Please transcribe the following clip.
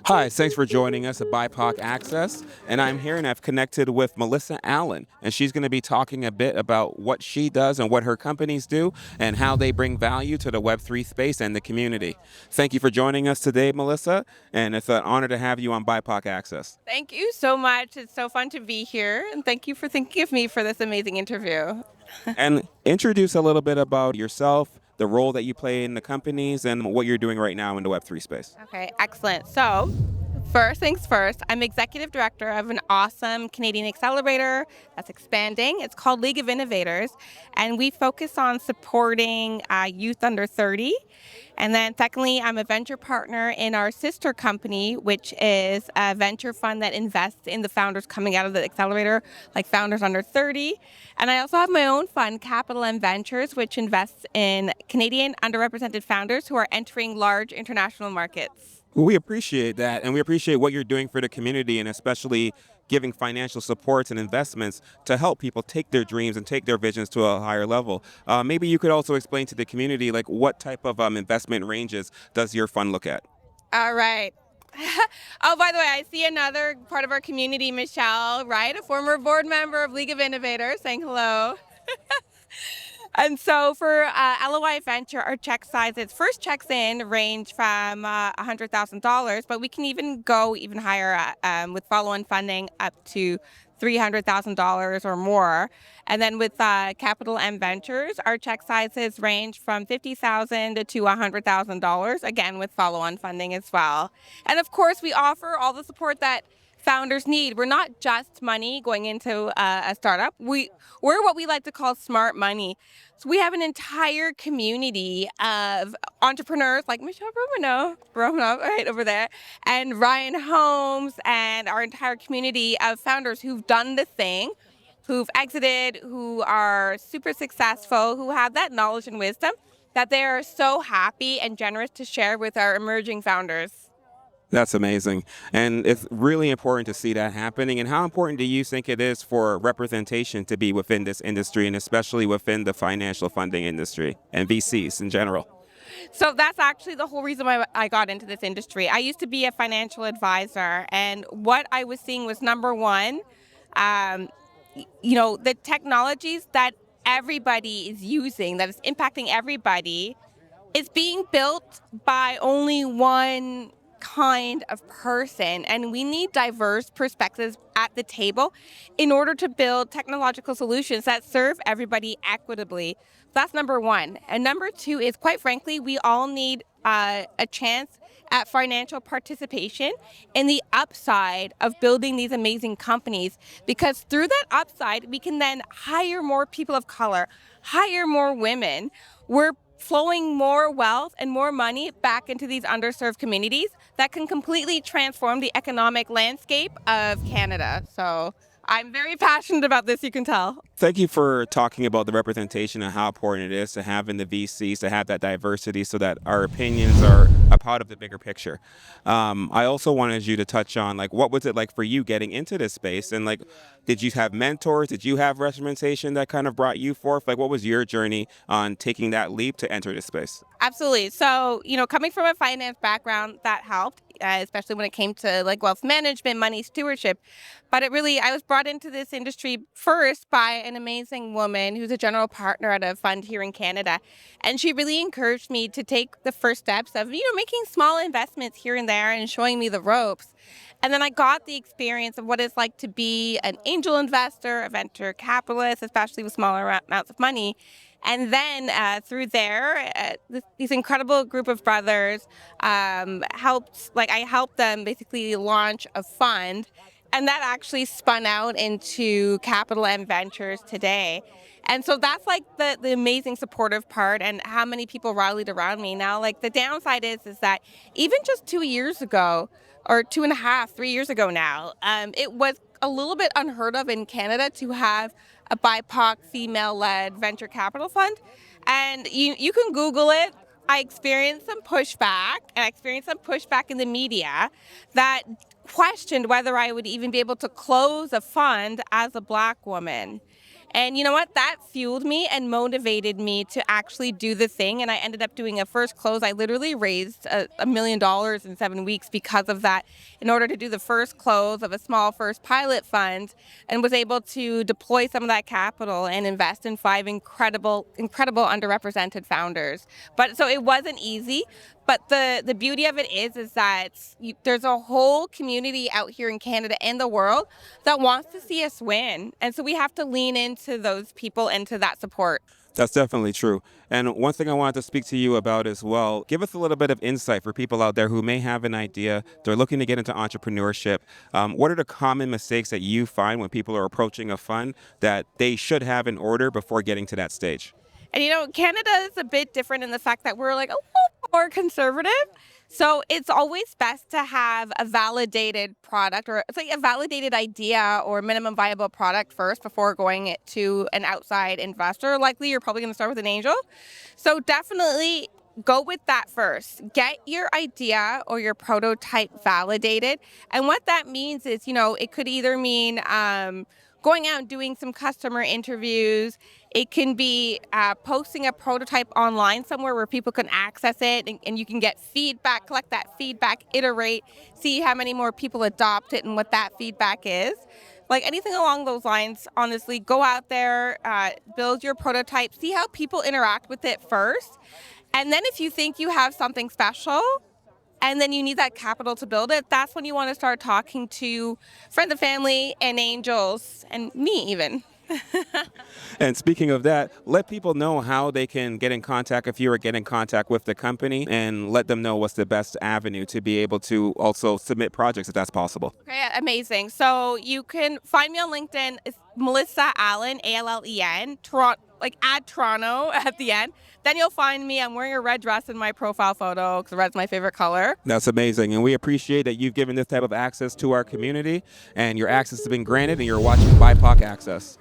Hi, thanks for joining us at BIPOC Access. And I'm here and I've connected with Melissa Allen. And she's going to be talking a bit about what she does and what her companies do and how they bring value to the Web3 space and the community. Thank you for joining us today, Melissa. And it's an honor to have you on BIPOC Access. Thank you so much. It's so fun to be here. And thank you for thinking of me for this amazing interview. And introduce a little bit about yourself, the role that you play in the companies, and what you're doing right now in the Web3 space. Okay, excellent. So, first things first, I'm executive director of an awesome Canadian accelerator that's expanding. It's called League of Innovators, and we focus on supporting youth under 30. And then, secondly, I'm a venture partner in our sister company, which is a venture fund that invests in the founders coming out of the accelerator, like founders under 30. And I also have my own fund, Capital M Ventures, which invests in Canadian underrepresented founders who are entering large international markets. Well, we appreciate that, and we appreciate what you're doing for the community, and especially giving financial supports and investments to help people take their dreams and take their visions to a higher level. Maybe you could also explain to the community, like, what type of investment ranges does your fund look at? All right. Oh, by the way, I see another part of our community, Michelle, right? A former board member of League of Innovators, saying hello. And so for LOI Venture, our check sizes, first checks in range from $100,000, but we can even go even higher with follow-on funding up to $300,000 or more. And then with Capital M Ventures, our check sizes range from $50,000 to $100,000, again with follow-on funding as well. And of course, we offer all the support that founders need. We're not just money going into a startup. We're what we like to call smart money. So we have an entire community of entrepreneurs like Michelle Romanow, right over there, and Ryan Holmes, and our entire community of founders who've done the thing, who've exited, who are super successful, who have that knowledge and wisdom that they are so happy and generous to share with our emerging founders. That's amazing. And it's really important to see that happening. And how important do you think it is for representation to be within this industry and especially within the financial funding industry and VCs in general? So that's actually the whole reason why I got into this industry. I used to be a financial advisor, and what I was seeing was number one, um, the technologies that everybody is using, that is impacting everybody, is being built by only one kind of person, and we need diverse perspectives at the table in order to build technological solutions that serve everybody equitably. That's number one. And number two is, quite frankly, we all need a chance at financial participation in the upside of building these amazing companies, because through that upside we can then hire more people of color, hire more women. We're flowing more wealth and more money back into these underserved communities that can completely transform the economic landscape of Canada. So I'm very passionate about this, you can tell. Thank you for talking about the representation and how important it is to have in the VCs, to have that diversity so that our opinions are a part of the bigger picture. I also wanted you to touch on, like, what was it like for you getting into this space? And, like, did you have mentors? Did you have representation that kind of brought you forth? Like, what was your journey on taking that leap to enter this space? Absolutely. So, coming from a finance background, that helped, especially when it came to like wealth management, money stewardship. But I was brought into this industry first by an amazing woman who's a general partner at a fund here in Canada. And she really encouraged me to take the first steps of, making small investments here and there and showing me the ropes. And then I got the experience of what it's like to be an angel investor, a venture capitalist, especially with smaller amounts of money. And then through there, these incredible group of brothers I helped them basically launch a fund. And that actually spun out into Capital M Ventures today. And so that's like the amazing supportive part, and how many people rallied around me. Now, like, the downside is that even just 2 years ago, or 2.5, 3 years ago now, it was a little bit unheard of in Canada to have a BIPOC female-led venture capital fund. And you can Google it. I experienced some pushback, and I experienced some pushback in the media that questioned whether I would even be able to close a fund as a Black woman. And you know what? That fueled me and motivated me to actually do the thing. And I ended up doing a first close. I literally raised $1 million in 7 weeks because of that, in order to do the first close of a small first pilot fund, and was able to deploy some of that capital and invest in 5 incredible underrepresented founders. But so it wasn't easy. But the beauty of it is that there's a whole community out here in Canada and the world that wants to see us win. And so we have to lean into those people and to that support. That's definitely true. And one thing I wanted to speak to you about as well, give us a little bit of insight for people out there who may have an idea, they're looking to get into entrepreneurship. What are the common mistakes that you find when people are approaching a fund that they should have in order before getting to that stage? And Canada is a bit different in the fact that we're like a little more conservative. So it's always best to have a validated product, or it's like a validated idea or minimum viable product first before going it to an outside investor. Likely you're probably going to start with an angel. So definitely go with that first. Get your idea or your prototype validated. And what that means is, it could either mean going out and doing some customer interviews. It can be posting a prototype online somewhere where people can access it, and you can get feedback, collect that feedback, iterate, see how many more people adopt it and what that feedback is. Like anything along those lines, honestly, go out there, build your prototype, see how people interact with it first. And then if you think you have something special, and then you need that capital to build it, that's when you want to start talking to friends and family and angels and me even. And speaking of that, let people know how they can get in contact if you were get in contact with the company, and let them know what's the best avenue to be able to also submit projects if that's possible. Okay, amazing. So you can find me on LinkedIn. It's Melissa Allen, Allen, Toronto, like add Toronto at the end. Then you'll find me. I'm wearing a red dress in my profile photo because red's my favorite color. That's amazing. And we appreciate that you've given this type of access to our community, and your access has been granted, and you're watching BIPOC Access.